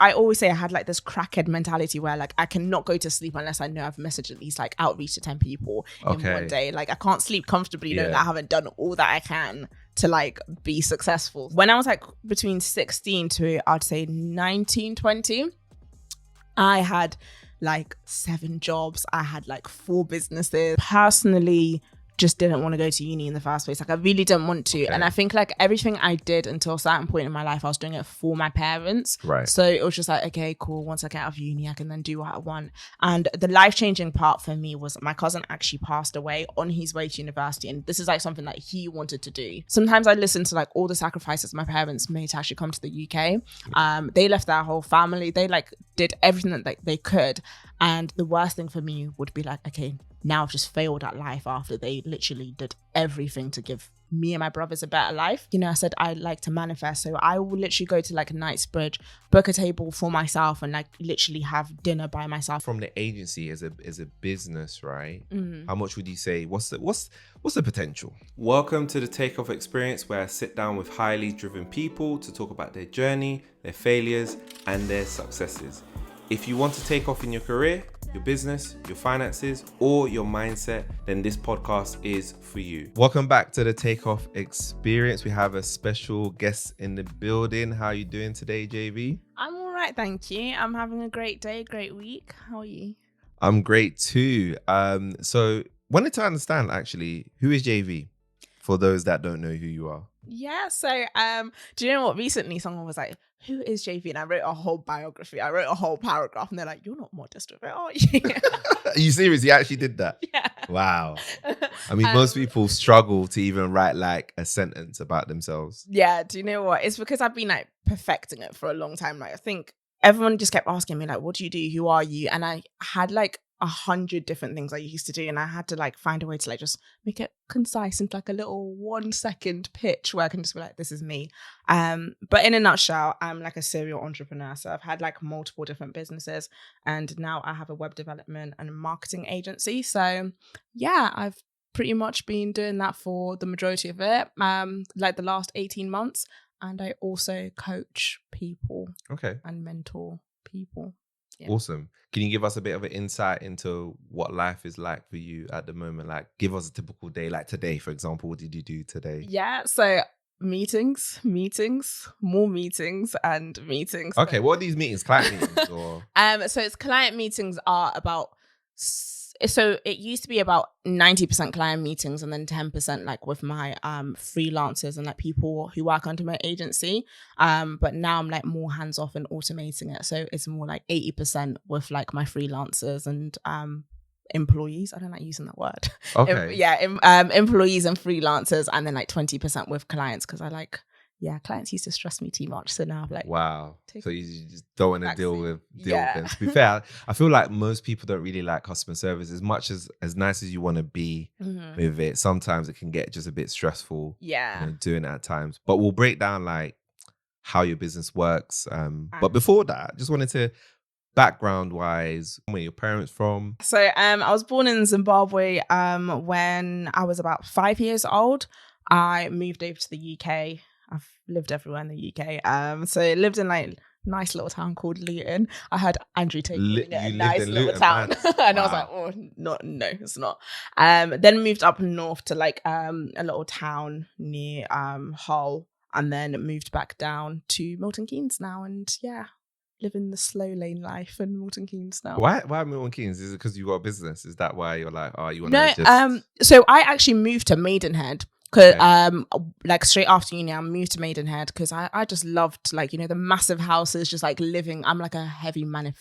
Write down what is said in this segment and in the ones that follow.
I always say I had like this crackhead mentality where like I cannot go to sleep unless I know I've messaged at least like outreach to 10 people in one day. Like I can't sleep comfortably knowing that I haven't done all that I can to like be successful. When I was like between 16 to I'd say 19, 20, I had like 7 jobs. I had like 4 businesses. Personally, just didn't want to go to uni in the first place. Like I really didn't want to. And I think like everything I did until a certain point in my life, I was doing it for my parents. Right. So it was just like, okay, cool. Once I get out of uni, I can then do what I want. And the life-changing part for me was my cousin actually passed away on his way to university. And this is like something that he wanted to do. Sometimes I listen to like all the sacrifices my parents made to actually come to the UK. They left their whole family. They like did everything that they could. And the worst thing for me would be like, okay, now I've just failed at life after they literally did everything to give me and my brothers a better life. You know, I said I like to manifest. So I will literally go to like a Knightsbridge, book a table for myself and like literally have dinner by myself. From the agency as a business, right? How much would you say, what's the potential? Welcome to the Takeoff Experience, where I sit down with highly driven people to talk about their journey, their failures and their successes. If you want to take off in your career, your business, your finances, or your mindset, then this podcast is for you. Welcome back to the Takeoff Experience. We have a special guest in the building. How are you doing today, JV? I'm all right, thank you. I'm having a great day, great week. How are you? I'm great too. So wanted to understand actually, who is JV? For those that don't know who you are. Yeah, so do you know what? Recently someone was like, who is JV? And I wrote a whole biography. I wrote a whole paragraph and they're like, you're not modest with it, are you? Are you serious? You actually did that? Yeah. Wow. I mean, most people struggle to even write like a sentence about themselves. Yeah, do you know what? It's because I've been like perfecting it for a long time. Like I think everyone just kept asking me like, what do you do? Who are you? And I had like 100 different things I used to do, and I had to like find a way to like just make it concise into like a little 1-second pitch where I can just be like, this is me. But in a nutshell, I'm like a serial entrepreneur. So I've had like multiple different businesses, and now I have a web development and a marketing agency. So yeah, I've pretty much been doing that for the majority of it, like the last 18 months. And I also coach people and mentor people. Yeah. Awesome. Can you give us a bit of an insight into what life is like for you at the moment? Like give us a typical day, like today, for example. What did you do today? Yeah, so meetings, more meetings and meetings. Okay, what are these meetings? Client meetings or? So it's client meetings are about, so it used to be about 90% client meetings and then 10% like with my freelancers and like people who work under my agency. But now I'm like more hands off and automating it. So it's more like 80% with like my freelancers and employees. I don't like using that word. Okay. Employees and freelancers, and then like 20% with clients because I like, clients used to stress me too much. So now I'm like, wow. So you just don't want to deal with them. To be fair, I feel like most people don't really like customer service as much as nice as you want to be with it. Sometimes it can get just a bit stressful. Yeah. Doing it at times. But we'll break down like how your business works. But before that, just wanted to background wise, where your parents from? So I was born in Zimbabwe. When I was about 5 years old, I moved over to the UK. I've lived everywhere in the UK. So I lived in like nice little town called Luton. I heard Andrew take me a nice little town. And I was like, oh, no, it's not. Then moved up north to like a little town near Hull, and then moved back down to Milton Keynes now. And yeah, living the slow lane life in Milton Keynes now. Why Milton Keynes? Is it because you got a business? Is that why you're like, oh, you want to just... so I actually moved to Maidenhead. Cause like straight after uni, I moved to Maidenhead because I just loved like, you know, the massive houses, just like living. I'm like a heavy manifester.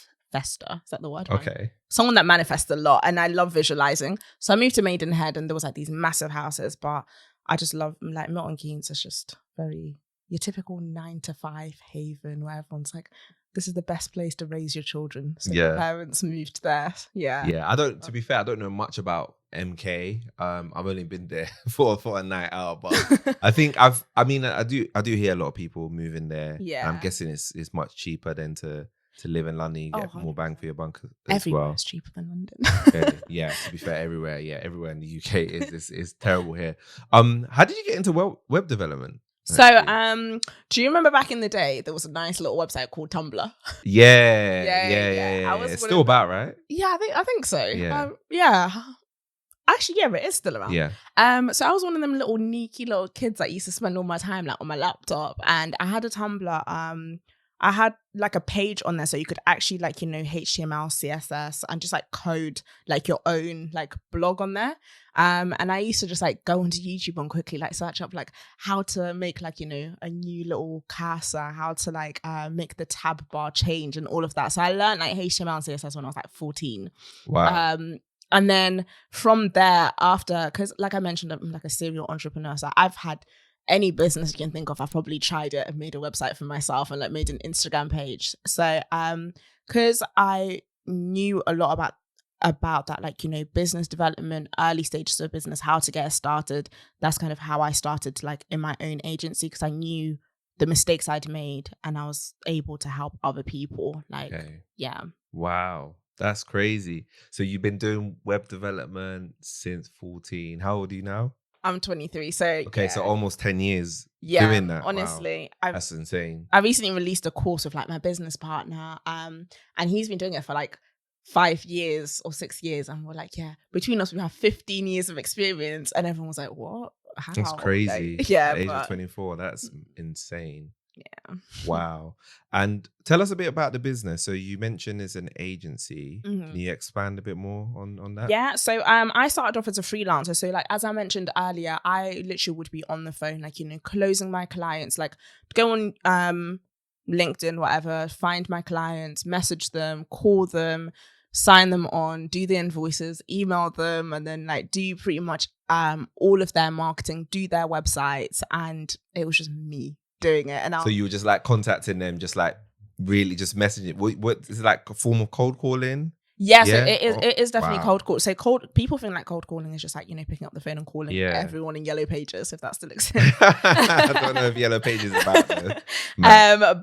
Is that the word? Okay. Someone that manifests a lot, and I love visualizing. So I moved to Maidenhead, and there was like these massive houses, but I just love like Milton Keynes. It's just very your typical 9-to-5 haven where everyone's like, this is the best place to raise your children. So my parents moved there. Yeah. To be fair, I don't know much about MK. I've only been there for a night out, but I think I do hear a lot of people moving there. Yeah. I'm guessing it's much cheaper than to live in London. You get more bang for your buck as everywhere well. Is cheaper than London. Yeah, to be fair, everywhere in the UK is terrible here. How did you get into web development? So, do you remember back in the day there was a nice little website called Tumblr? Yeah. I was It's still about, right? Yeah, I think so. Yeah. Actually, yeah, it is still around. Yeah. So I was one of them little sneaky little kids that used to spend all my time like on my laptop, and I had a Tumblr. I had like a page on there so you could actually like, HTML, CSS and just like code like your own like blog on there. And I used to just like go onto YouTube and quickly like search up like how to make like, a new little cursor, how to like make the tab bar change and all of that. So I learned like HTML and CSS when I was like 14. Wow. And then from there after, because like I mentioned, I'm like a serial entrepreneur. So I've had any business you can think of, I've probably tried it and made a website for myself and like made an Instagram page. So because I knew a lot about that, like, business development, early stages of business, how to get it started. That's kind of how I started like in my own agency, because I knew the mistakes I'd made and I was able to help other people. Like, yeah. Wow. That's crazy. So you've been doing web development since 14. How old are you now? I'm 23. So okay, so almost 10 years doing that. Honestly, wow. That's insane. I recently released a course with like my business partner, and he's been doing it for like 5 years or 6 years, and we're like, yeah, between us we have 15 years of experience, and everyone was like, what? How? That's crazy. Like, yeah, at the age of 24, that's insane. Yeah. Wow. And tell us a bit about the business. So you mentioned it's an agency. Can you expand a bit more on that? Yeah. So I started off as a freelancer. So like as I mentioned earlier, I literally would be on the phone, like, closing my clients, like go on LinkedIn, whatever, find my clients, message them, call them, sign them on, do the invoices, email them, and then like do pretty much all of their marketing, do their websites. And it was just me doing it. And so you were just like contacting them, just like really just messaging. What is it, like a form of cold calling? Yeah, so it is definitely cold call. So people think like cold calling is just like, picking up the phone and calling everyone in Yellow Pages, if that still exists. I don't know if Yellow Pages is about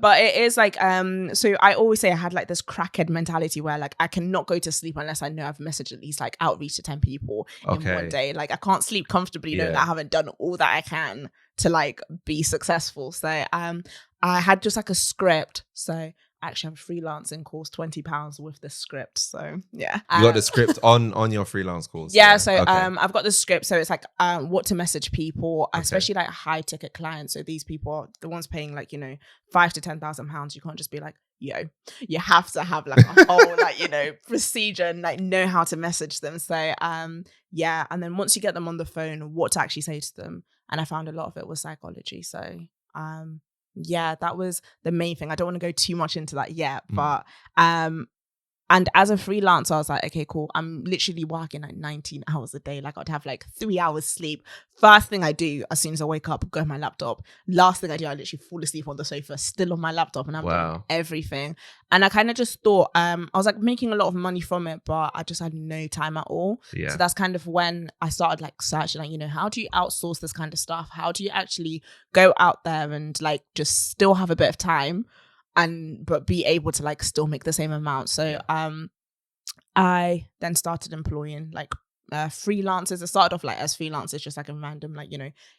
but it is like, so I always say I had like this crackhead mentality where like I cannot go to sleep unless I know I've messaged at least like outreach to 10 people in one day. Like I can't sleep comfortably knowing that I haven't done all that I can to like be successful. So I had just like a script. So I actually have a freelancing course, £20 with the script. So yeah. You got the script on your freelance course? Yeah. So I've got the script. So it's like what to message people, especially like high ticket clients. So these people are the ones paying like, £5,000 to £10,000. You can't just be like, yo, you have to have like a whole like, procedure and like know how to message them. So yeah. And then once you get them on the phone, what to actually say to them. And I found a lot of it was psychology. So yeah, that was the main thing. I don't want to go too much into that yet, but and as a freelancer, I was like, okay, cool. I'm literally working like 19 hours a day. Like I'd have like 3 hours sleep. First thing I do as soon as I wake up, go to my laptop. Last thing I do, I literally fall asleep on the sofa, still on my laptop, and I'm doing everything. And I kind of just thought, I was like making a lot of money from it, but I just had no time at all. Yeah. So that's kind of when I started like searching, like, how do you outsource this kind of stuff? How do you actually go out there and like just still have a bit of time? But be able to like still make the same amount. So I then started employing like freelancers. I started off like as freelancers, just like in random like,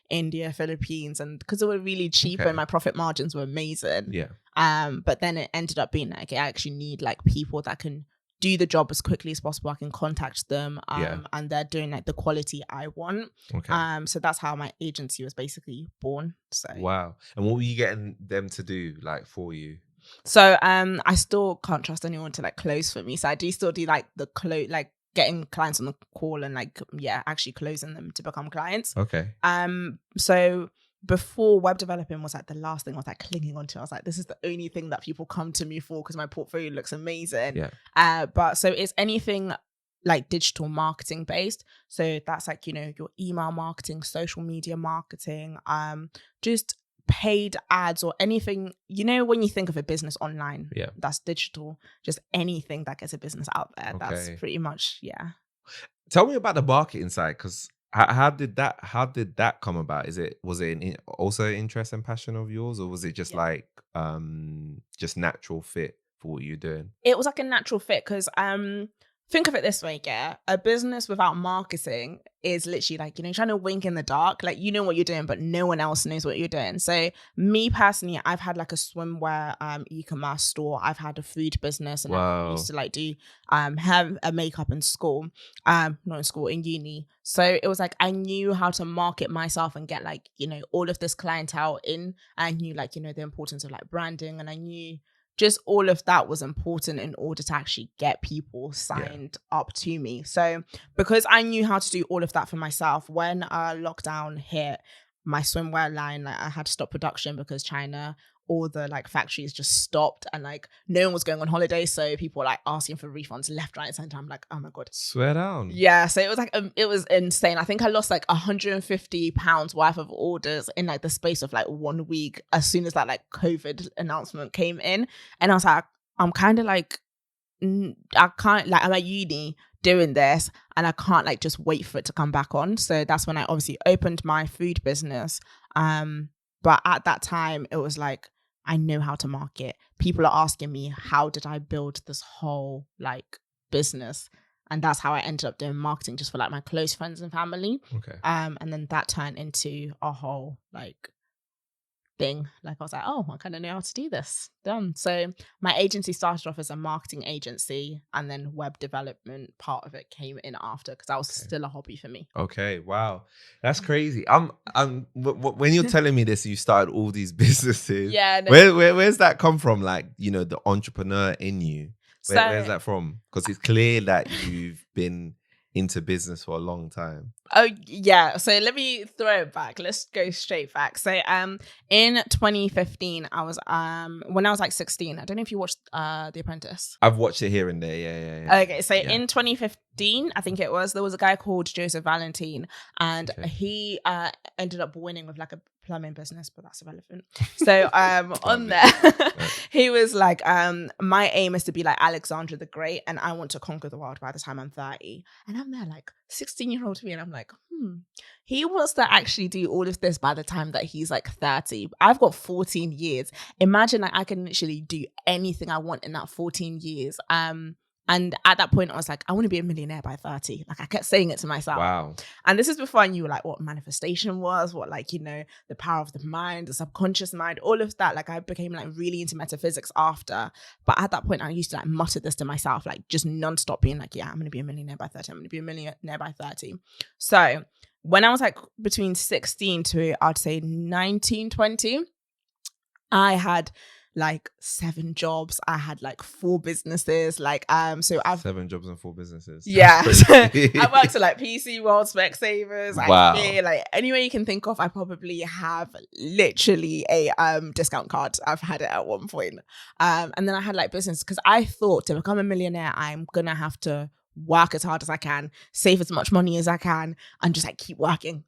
India, Philippines, and because they were really cheap and my profit margins were amazing. Yeah. But then it ended up being like I actually need like people that can do the job as quickly as possible. I can contact them and they're doing like the quality I want. So that's how my agency was basically born. So wow. And what were you getting them to do like for you? So I still can't trust anyone to like close for me. So I do still do like the like getting clients on the call and like actually closing them to become clients. Okay. So before, web developing was like the last thing I was like clinging onto. I was like, this is the only thing that people come to me for because my portfolio looks amazing. Yeah. But so it's anything like digital marketing based. So that's like, your email marketing, social media marketing, just paid ads or anything, when you think of a business online, that's digital, just anything that gets a business out there. That's pretty much, Tell me about the marketing side, because how did that come about? Was it also an interest and passion of yours, or was it just like just natural fit for what you're doing? It was like a natural fit because think of it this way, yeah. A business without marketing is literally like, trying to wink in the dark. Like, you know what you're doing, but no one else knows what you're doing. So me personally, I've had like a swimwear e-commerce store. I've had a food business, and I used to like do hair and makeup in school. Not in school, in uni. So it was like I knew how to market myself and get like, all of this clientele in. I knew like, the importance of like branding, and I knew just all of that was important in order to actually get people signed up to me. So because I knew how to do all of that for myself, when lockdown hit, my swimwear line, like I had to stop production because China, all the like factories just stopped, and like no one was going on holiday. So people were like asking for refunds left, right, and center. I'm like, oh my God. Swear down. Yeah. So it was like, it was insane. I think I lost like £150 worth of orders in like the space of like 1 week as soon as that like COVID announcement came in. And I was like, I'm kind of like, I can't, like, I'm at uni doing this and I can't like just wait for it to come back on. So that's when I obviously opened my food business. But at that time, it was like, I know how to market. People are asking me, how did I build this whole like business? And that's how I ended up doing marketing just for like my close friends and family. Okay. And then that turned into a whole like thing. Like I was like, oh, I kind of know how to do this. Done. So my agency started off as a marketing agency, and then web development part of it came in after, because that was still a hobby for me. Okay, wow, that's crazy. When you're telling me this, you started all these businesses. Yeah. No. Where's that come from? Like, the entrepreneur in you. Where's that from? Because it's clear that you've been into business for a long time. Oh yeah, so let me throw it back. Let's go straight back. So in 2015, I was when I was like 16. I don't know if you watched The Apprentice. I've watched it here and there. Yeah. Okay, so in 2015, I think there was a guy called Joseph Valentine, and he ended up winning with like a plumbing business, but that's irrelevant. So on there, he was like, my aim is to be like Alexander the Great, and I want to conquer the world by the time I'm 30. And I'm there like 16-year-old me, and I'm like, he wants to actually do all of this by the time that he's like 30. I've got 14 years. Imagine like I can literally do anything I want in that 14 years. And at that point, I was like, I want to be a millionaire by 30. Like I kept saying it to myself. Wow. And this is before I knew like what manifestation was, what like, the power of the mind, the subconscious mind, all of that. Like I became like really into metaphysics after. But at that point, I used to like mutter this to myself, like just nonstop being like, yeah, I'm going to be a millionaire by 30. I'm going to be a millionaire by 30. So when I was like between 16 to I'd say 19, 20, I had like 7 jobs. I had like 4 businesses. Like so I've 7 jobs and 4 businesses. Yeah. I worked at like PC World, Specsavers, wow. like anywhere you can think of. I probably have literally a discount card. I've had it at one point. And then I had like business, because I thought to become a millionaire, I'm gonna have to work as hard as I can, save as much money as I can, and just like keep working.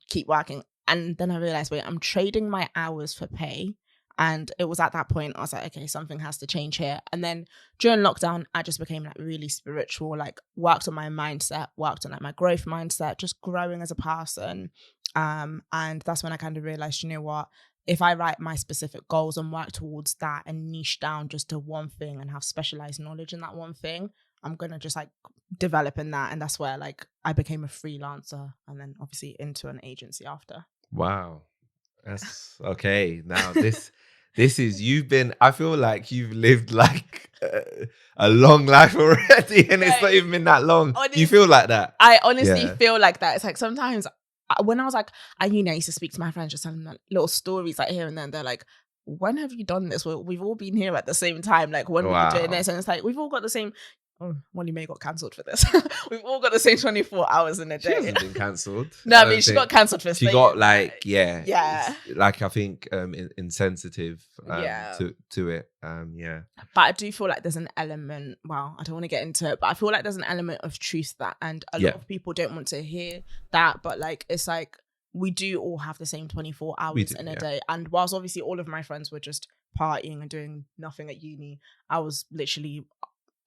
And then I realized, wait, I'm trading my hours for pay. And it was at that point I was like, okay, something has to change here. And then during lockdown, I just became like really spiritual, like worked on my mindset, worked on like my growth mindset, just growing as a person. And that's when I kind of realized, you know what, if I write my specific goals and work towards that and niche down just to one thing and have specialized knowledge in that one thing, I'm going to just like develop in that. And that's where like I became a freelancer, and then obviously into an agency after. Wow. That's okay. Now this is, I feel like you've lived like a long life already, and it's not even been that long. Honestly, do you feel like that? I honestly feel like that. It's like sometimes when I was like, I used to speak to my friends, just telling them little stories like here and then. They're like, when have you done this? Well, we've all been here at the same time. Like when we were doing this, and it's like we've all got the same. Oh, Molly May got cancelled for this. We've all got the same 24 hours in a day. She hasn't been cancelled. No, I mean, she got cancelled for She got like, yeah. Like I think insensitive to it. Yeah. But I do feel like there's an element, well, I don't want to get into it, but I feel like there's an element of truth to that. And a lot of people don't want to hear that. But like, it's like, we do all have the same 24 hours in a day. And whilst obviously all of my friends were just partying and doing nothing at uni, I was literally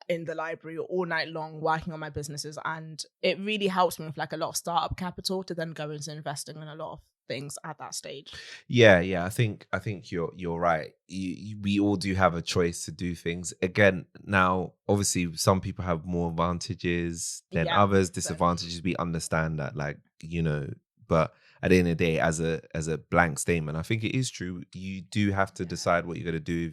in the library all night long working on my businesses, and it really helps me with like a lot of startup capital to then go into investing in a lot of things at that stage. Yeah. I think you're right. We all do have a choice to do things. Again, now obviously some people have more advantages than others, disadvantages. We understand that, like, but at the end of the day, as a blank statement, I think it is true. You do have to decide what you're going to do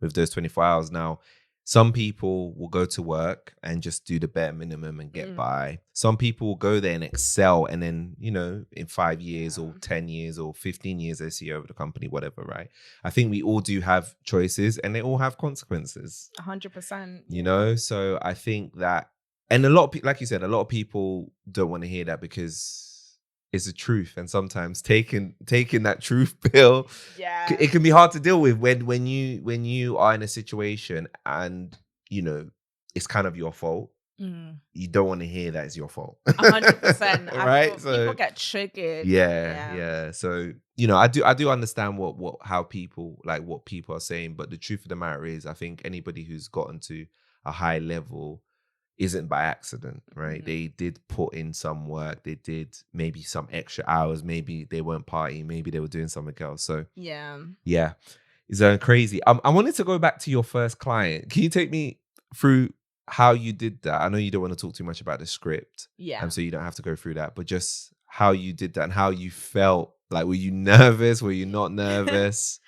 with those 24 hours. Now, some people will go to work and just do the bare minimum and get by. Some people will go there and excel, and then, in 5 years or 10 years or 15 years, they see over the company, whatever, right? I think we all do have choices, and they all have consequences. 100%. So I think that, and a lot of people, like you said, a lot of people don't want to hear that because it's the truth, and sometimes taking that truth pill, it can be hard to deal with when you are in a situation and it's kind of your fault. You don't want to hear that it's your fault. 100%. Right? So people get triggered. Yeah. So I do understand what people are saying, but the truth of the matter is, I think anybody who's gotten to a high level isn't by accident, right? They did put in some work. They did maybe some extra hours. Maybe they weren't partying. Maybe they were doing something else. So yeah, it's crazy. I wanted to go back to your first client. Can you take me through how you did that? I know you don't want to talk too much about the script, so you don't have to go through that. But just how you did that and how you felt. Like, were you nervous? Were you not nervous?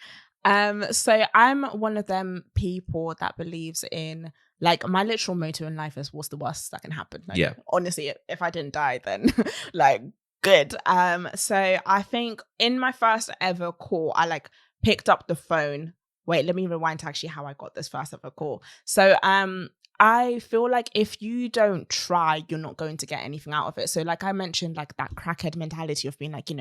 So I'm one of them people that believes in, like, my literal motto in life is, what's the worst that can happen? Like, honestly, if I didn't die, then like, good. So I think in my first ever call, I picked up the phone. Wait, let me rewind to actually how I got this first ever call. So I feel like if you don't try, you're not going to get anything out of it. So like I mentioned, like that crackhead mentality of being like,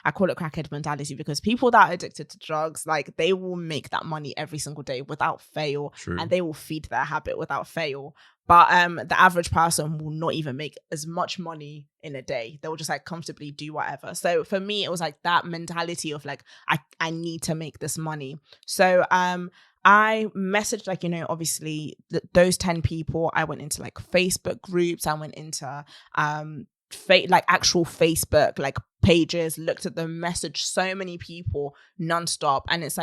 I call it crackhead mentality because people that are addicted to drugs, like, they will make that money every single day without fail. True. And they will feed their habit without fail. But the average person will not even make as much money in a day. They will just comfortably do whatever. So for me, it was like that mentality of like, I need to make this money. So I messaged obviously those 10 people. I went into Facebook groups. I went into actual Facebook pages, looked at them, messaged so many people nonstop. And it's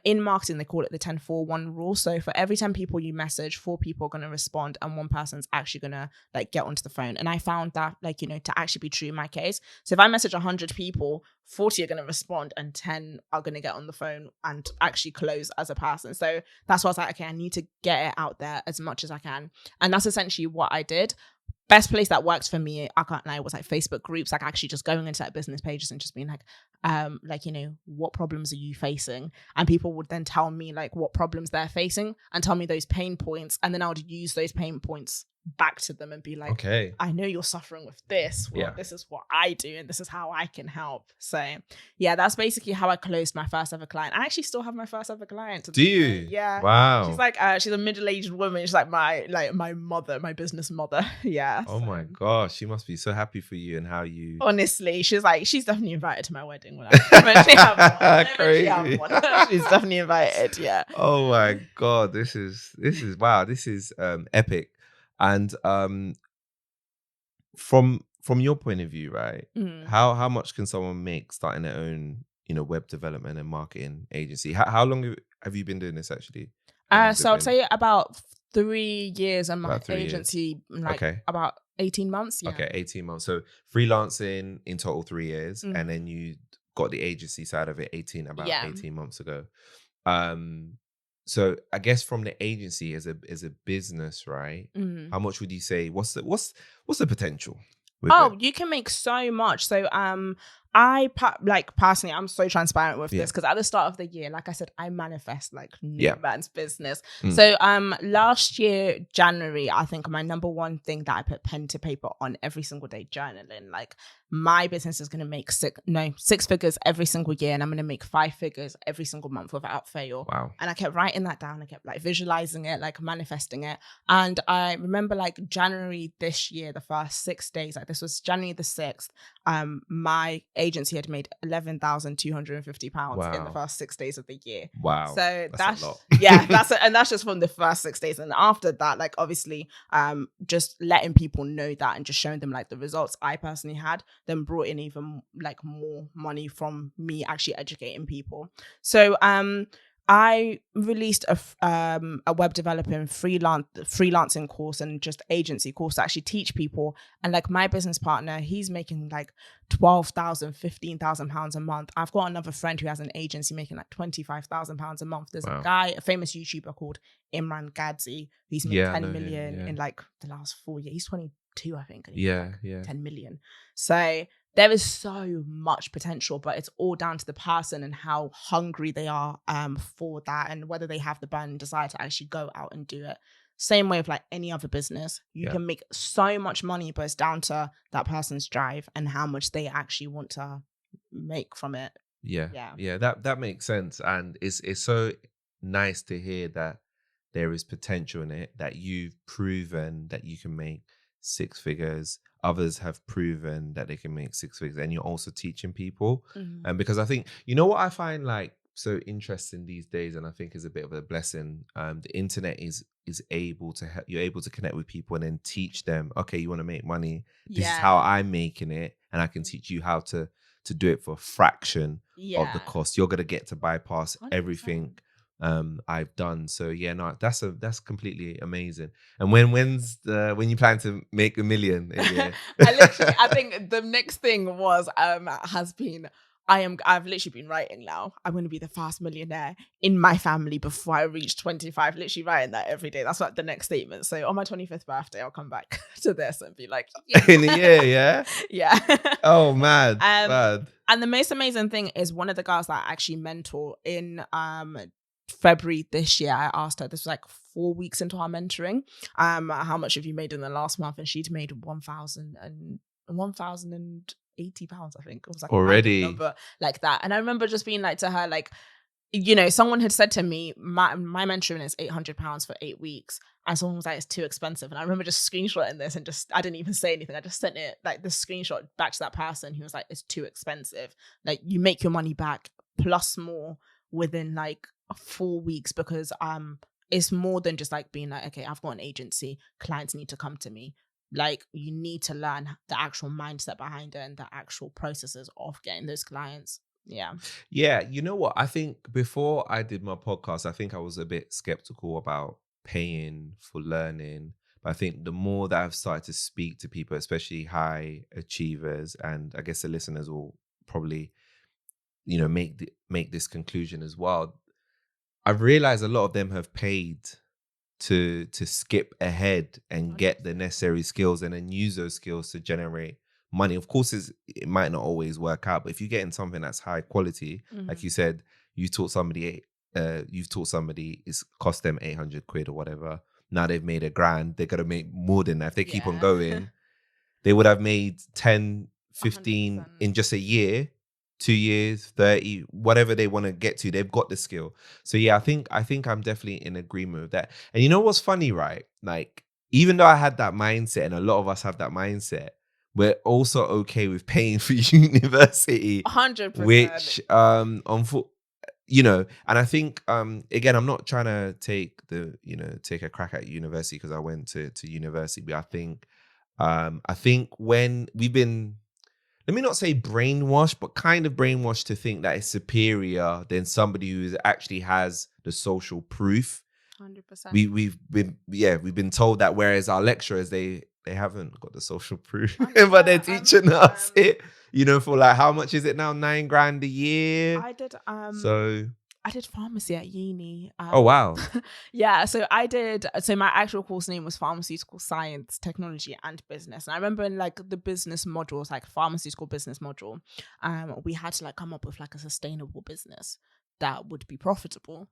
in marketing, they call it the 10-4-1 rule. So for every 10 people you message, 4 people are going to respond and 1 person's actually going to get onto the phone. And I found that to actually be true in my case. So if I message 100 people, 40 are going to respond and 10 are going to get on the phone and actually close as a person. So that's why I was like, okay, I need to get it out there as much as I can. And that's essentially what I did. Best place that works for me, I can't lie, was Facebook groups, actually just going into business pages and just being what problems are you facing? And people would then tell me what problems they're facing and tell me those pain points. And then I would use those pain points back to them and be like, okay, I know you're suffering with this. Well, this is what I do and this is how I can help. So yeah, that's basically how I closed my first ever client. I actually still have my first ever client. Do you? Yeah. Wow. She's she's a middle-aged woman. She's my mother, my business mother. Yeah. Oh my gosh, she must be so happy for you and how you. Honestly, she's definitely invited to my wedding when I eventually have one. Crazy. She's definitely invited. Yeah. Oh my god, this is wow. This is epic. And from your point of view, right? How much can someone make starting their own, web development and marketing agency? How long have you been doing this actually? So I'd say about 3 years, and my agency about 18 months. Yeah. Okay, 18 months. So freelancing in total 3 years, and then you got the agency side of it 18 months ago. So I guess from the agency as a business, right? How much would you say? What's the potential? You can make so much. So I personally, I'm so transparent with this because at the start of the year, like I said, I manifest no man's business. So last year, January, I think my number one thing that I put pen to paper on every single day, journaling, my business is going to make 6 figures every single year, and I'm going to make 5 figures every single month without fail. Wow. And I kept writing that down. I kept visualizing it, manifesting it. And I remember January this year, the first 6 days, this was January the 6th, my agency had made £11,250 Wow. in the first 6 days of the year. Wow. So that's a lot. yeah, and that's just from the first 6 days. And after that, like obviously, just letting people know that and just showing them like the results I personally had, then brought in even like more money from me actually educating people. So I released a web developing freelancing course and just agency course to actually teach people. And like my business partner, he's making like £12,000, £15,000 a month. I've got another friend who has an agency making like £25,000 a month. There's a guy, a famous YouTuber called Imran Gadzhi, who's made 10 million in like the last 4 years. He's 22, I think. And he's like 10 million. So there is so much potential, but it's all down to the person and how hungry they are for that, and whether they have the burning desire to actually go out and do it. Same way of like any other business, you can make so much money, but it's down to that person's drive and how much they actually want to make from it. Yeah. That makes sense, and it's so nice to hear that there is potential in it, that you've proven that you can make 6 figures. Others have proven that they can make 6 figures, and you're also teaching people. And because I think, you know what I find like so interesting these days, and I think is a bit of a blessing, the internet is able to help, you're able to connect with people and then teach them, okay, you want to make money, this is how I'm making it, and I can teach you how to do it for a fraction of the cost. You're gonna get to bypass 100%. Everything I've done. So yeah, no, that's completely amazing. And when you plan to make $1 million a year? I think the next thing was has been I've literally been writing now. I'm going to be the first millionaire in my family before I reach 25. Literally writing that every day. That's like the next statement. So on my 25th birthday, I'll come back to this and be like, in a year, yeah, yeah. Oh man, mad. And the most amazing thing is one of the girls that I actually mentor in February this year, I asked her, this was like 4 weeks into our mentoring, how much have you made in the last month? And she'd made £1,080, I think. It was like already a number like that. And I remember just being like to her, like, you know, someone had said to me, my mentoring is £800 for 8 weeks. And someone was like, it's too expensive. And I remember just screenshotting this and I didn't even say anything. I just sent it, like the screenshot back to that person who was like, it's too expensive. Like you make your money back plus more within like 4 weeks, because it's more than just like being like, okay, I've got an agency, clients need to come to me. Like you need to learn the actual mindset behind it and the actual processes of getting those clients. Yeah, you know what, I think before I did my podcast, I think I was a bit skeptical about paying for learning. But I think the more that I've started to speak to people, especially high achievers, and I guess the listeners will probably, you know, make this conclusion as well, I've realized a lot of them have paid to skip ahead and get the necessary skills and then use those skills to generate money. Of course, it might not always work out, but if you get in something that's high quality, like you said, you've taught somebody it's cost them 800 quid or whatever. Now they've made £1,000, they're gonna make more than that. If they keep on going, they would have made 10, 15 100%. In just a year, 2 years, 30, whatever they want to get to, they've got the skill. So yeah, I think I'm definitely in agreement with that. And you know what's funny, right? Like, even though I had that mindset, and a lot of us have that mindset, we're also okay with paying for university. 100%. Which, you know, and I think, again, I'm not trying to take a crack at university, because I went to university, but I think when we've been, let me not say brainwashed, but kind of brainwashed to think that it's superior than somebody who actually has the social proof. 100%. We've been told that, whereas our lecturers, they haven't got the social proof, but they're teaching us it. You know, for like, how much is it now? $9,000 a year. I did pharmacy at uni. Oh, wow. Yeah, so my actual course name was Pharmaceutical Science, Technology and Business. And I remember in like the business modules, like pharmaceutical business module, we had to like come up with like a sustainable business that would be profitable.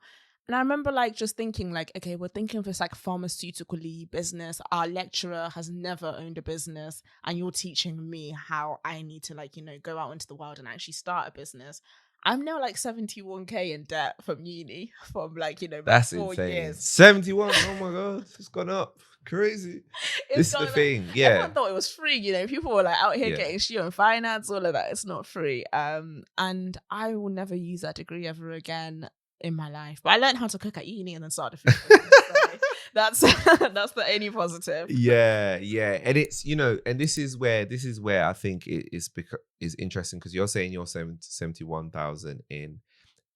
And I remember like just thinking like, okay, we're thinking of this like pharmaceutically business. Our lecturer has never owned a business, and you're teaching me how I need to like, you know, go out into the world and actually start a business. I'm now like 71k in debt from uni from like, That's 4 insane. years. 71. Oh my god, it's gone up. Crazy. This is the thing. Yeah. Everyone thought it was free, People were like out here getting shit on finance, all of that. It's not free. And I will never use that degree ever again in my life. But I learned how to cook at uni and then started food business, so that's the only positive. Yeah. And it's, and this is where I think it is interesting, because you're saying you're 71,000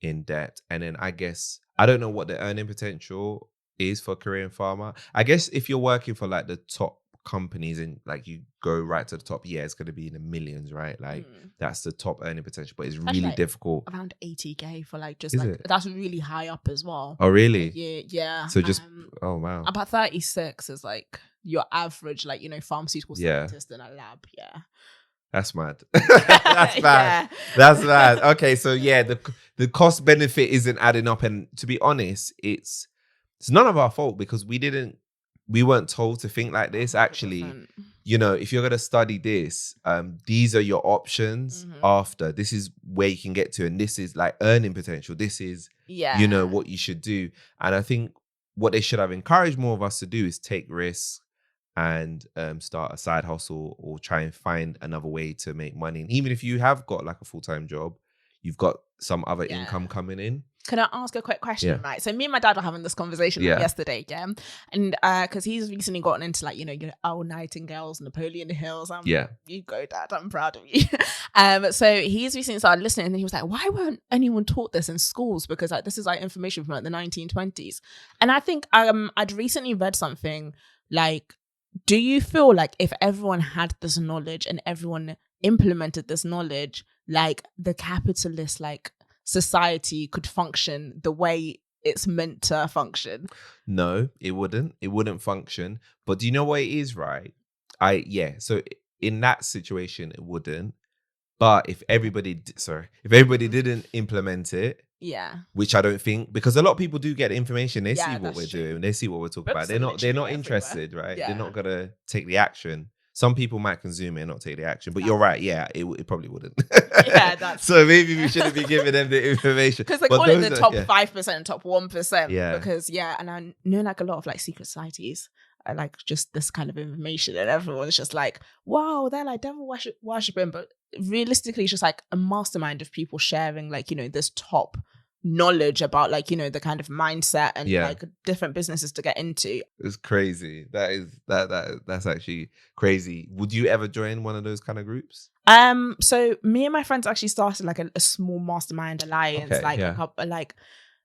in debt. And then I guess I don't know what the earning potential is for a Korean farmer. I guess if you're working for like the top companies and like you go right to the top, it's going to be in the millions, right? Like that's the top earning potential, but it's really like difficult. Around 80k for like just that's really high up as well. Oh really? Yeah. So just oh wow. About 36 is like your average like pharmaceutical scientist in a lab. Yeah. That's mad. That's bad. That's bad. Okay, so the cost benefit isn't adding up, and to be honest, it's none of our fault, because we weren't told to think like this. Actually, 100%. If you're gonna study this, these are your options after. This is where you can get to, and this is like earning potential. This is what you should do. And I think what they should have encouraged more of us to do is take risks and start a side hustle or try and find another way to make money. And even if you have got like a full-time job, you've got some other income coming in. Can I ask a quick question? Right. So me and my dad were having this conversation yesterday, and because he's recently gotten into like your Owl Nightingales, Napoleon Hills. You go, Dad. I'm proud of you. So he's recently started listening, and he was like, "Why weren't anyone taught this in schools? Because like this is like information from like the 1920s." And I think I'd recently read something like, do you feel like if everyone had this knowledge and everyone implemented this knowledge, like the capitalist like society could function the way it's meant to function? No, it wouldn't. It wouldn't function. But do you know what it is, right? So in that situation, it wouldn't. But if everybody didn't implement it, which I don't think, because a lot of people do get information, they see what we're doing, they see what we're talking about. They're not interested, right? They're not gonna take the action. Some people might consume it and not take the action, but you're right. Yeah, it probably wouldn't. So maybe we shouldn't be giving them the information, because they call it the top 5%, top 1%. Yeah, because and I know like a lot of like secret societies are like just this kind of information, and everyone's just like, wow, they're like devil worshipping, but realistically, it's just like a mastermind of people sharing like this top knowledge about like the kind of mindset and like different businesses to get into. It's crazy. That's actually crazy. Would you ever join one of those kind of groups? So me and my friends actually started like a small mastermind alliance. A couple, like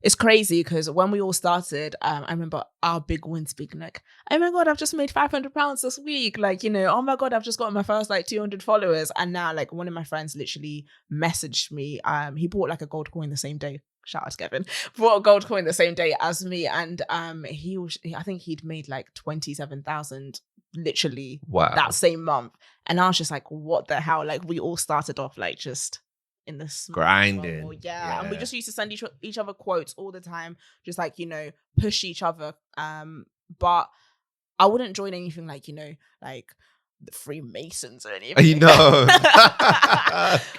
it's crazy because when we all started, I remember our big wins being like, oh my God, I've just made £500 this week. Like, oh my God, I've just got my first like 200 followers. And now like one of my friends literally messaged me. He bought like a gold coin the same day. Shout out to Kevin. Bought a gold coin the same day as me. And I think he'd made like 27,000 literally that same month. And I was just like, what the hell? Like we all started off like just in this grinding bubble, and we just used to send each other quotes all the time, just like push each other, but I wouldn't join anything like like the Freemasons or anything. But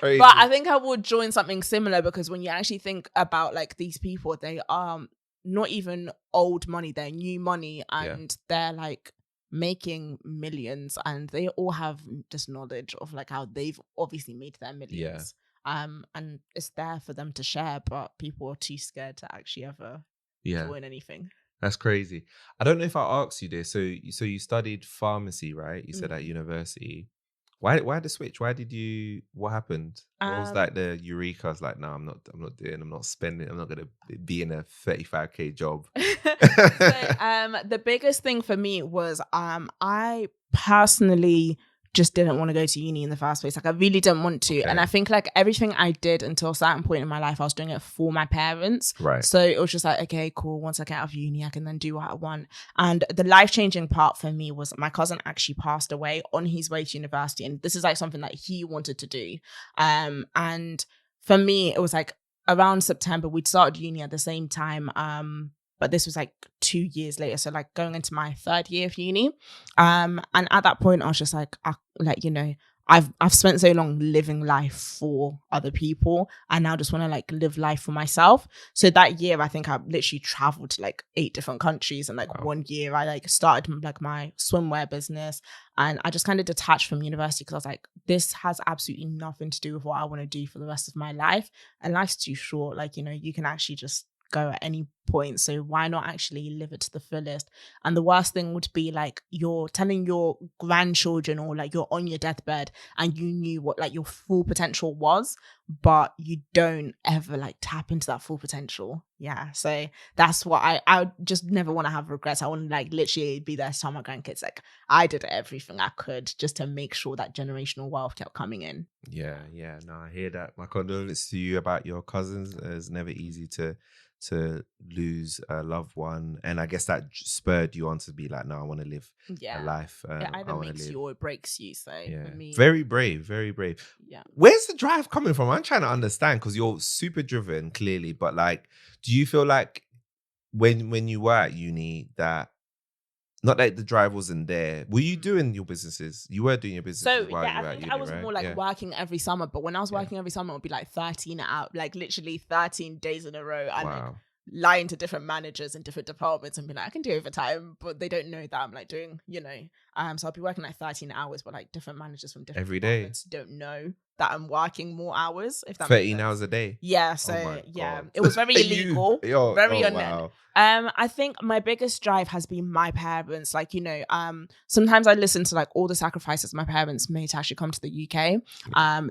I think I would join something similar, because when you actually think about like these people, they are not even old money, they're new money, and they're like making millions, and they all have this knowledge of like how they've obviously made their millions. And it's there for them to share, but people are too scared to actually ever join anything. That's crazy. I don't know if I asked you this. So you studied pharmacy, right? You said at university. Why the switch? What happened? What was like the eureka? I was like, no, I'm not spending, I'm not gonna be in a 35k job. So, the biggest thing for me was I personally just didn't want to go to uni in the first place. Like I really didn't want to. And I think like everything I did until a certain point in my life, I was doing it for my parents. Right. So it was just like, okay, cool. Once I get out of uni, I can then do what I want. And the life-changing part for me was my cousin actually passed away on his way to university. And this is like something that he wanted to do. And for me, it was like around September, we'd started uni at the same time. But this was like 2 years later. So like going into my third year of uni. And at that point I was just like, I've spent so long living life for other people. I now just want to like live life for myself. So that year, I think I literally traveled to like 8 different countries. And like one year I like started like my swimwear business, and I just kind of detached from university because I was like, this has absolutely nothing to do with what I want to do for the rest of my life. And life's too short. Like, you know, you can actually just go at any point, so why not actually live it to the fullest? And the worst thing would be like you're telling your grandchildren, or like you're on your deathbed and you knew what like your full potential was, but you don't ever like tap into that full potential. Yeah, so that's what I just never want to have regrets. I want to like literally be there to tell my grandkids like I did everything I could just to make sure that generational wealth kept coming in. Yeah, no, I hear that. My condolences to you about your cousins. It's never easy to lose a loved one, and I guess that spurred you on to be like, no, I want to live a life. It either makes you or it breaks you. So for me, very brave. Yeah. Where's the drive coming from? I'm trying to understand, because you're super driven clearly, but like, do you feel like when you were at uni that, not that the drive wasn't there, were you doing your businesses? You were doing your businesses while you were at uni, I was more like working every summer, but when I was working every summer, it would be like 13 out, like literally 13 days in a row. And like lying to different managers in different departments and be like, I can do overtime, but they don't know that I'm like doing, you know, so I'll be working like 13 hours, but like different managers from different departments don't know that I'm working more hours, if that 13 hours a day. Yeah, so it was very illegal. Very wow. I think my biggest drive has been my parents. Like, you know, sometimes I listen to like all the sacrifices my parents made to actually come to the UK.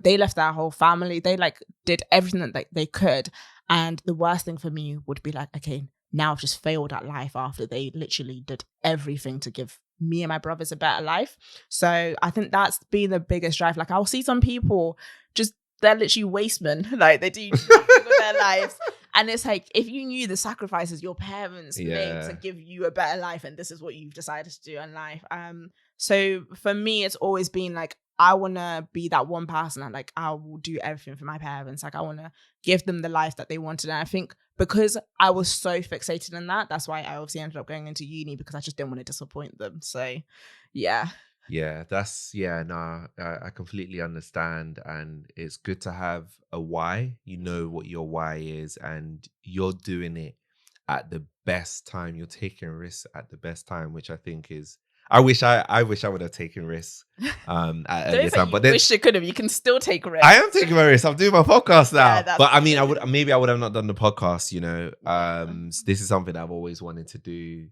They left their whole family. They like did everything that they could. And the worst thing for me would be like, okay, now I've just failed at life after they literally did everything to give me and my brothers a better life. So I think that's been the biggest drive. Like, I'll see some people just, they're literally wastemen. Like, they do with their lives. And it's like, if you knew the sacrifices your parents made to give you a better life, and this is what you've decided to do in life. So for me, it's always been like, I want to be that one person that like, I will do everything for my parents. Like, I want to give them the life that they wanted. And I think because I was so fixated in that, that's why I obviously ended up going into uni, because I just didn't want to disappoint them. So, yeah. Yeah, I completely understand. And it's good to have a why. You know what your why is, and you're doing it at the best time. You're taking risks at the best time, which I think is, I wish I would have taken risks at this time. But then, wish you could have. You can still take risks. I am taking my risks. I'm doing my podcast now. Yeah, but I mean, I would have not done the podcast. You know, this is something I've always wanted to do.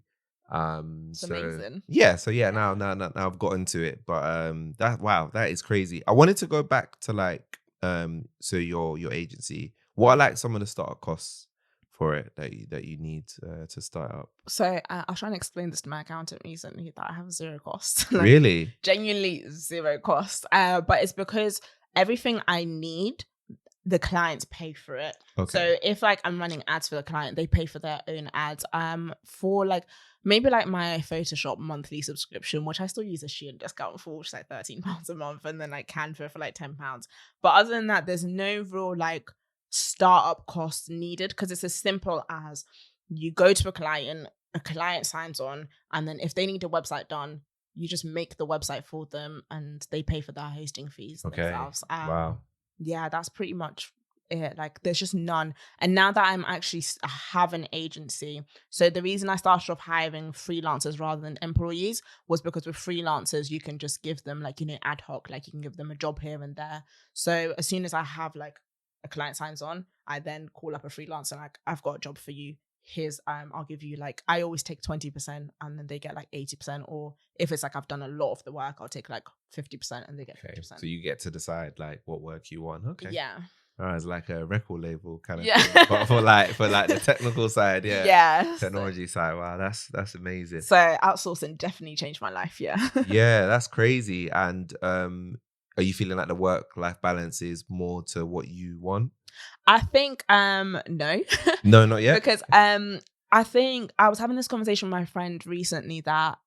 It's amazing. Now I've got into it. But that is crazy. I wanted to go back to like so your agency. What are like some of the startup costs for it that you need to start up? So I was trying to explain this to my accountant recently, that I have zero cost. Like, really? Genuinely zero cost. But it's because everything I need, the clients pay for it. Okay. So if like I'm running ads for the client, they pay for their own ads. For like maybe like my Photoshop monthly subscription, which I still use a Shein discount for, which is like £13 a month, and then like Canva for like £10. But other than that, there's no real like startup costs needed, because it's as simple as you go to a client signs on, and then if they need a website done, you just make the website for them and they pay for their hosting fees themselves. Wow. Yeah, that's pretty much it. Like, there's just none. And now that I have an agency, so the reason I started off hiring freelancers rather than employees was because with freelancers you can just give them like, you know, ad hoc, like you can give them a job here and there. So as soon as I have like a client signs on, I then call up a freelancer, like, I've got a job for you. Here's I'll give you like, I always take 20% and then they get like 80%, or if it's like I've done a lot of the work, I'll take like 50% and they get 50%. So you get to decide like what work you want. Okay. Yeah. It's like a record label kind of thing. But for like the technical side, technology side. Wow, that's amazing. So outsourcing definitely changed my life. Yeah. Yeah, that's crazy. And are you feeling like the work-life balance is more to what you want? I think no. No, not yet. Because I think I was having this conversation with my friend recently that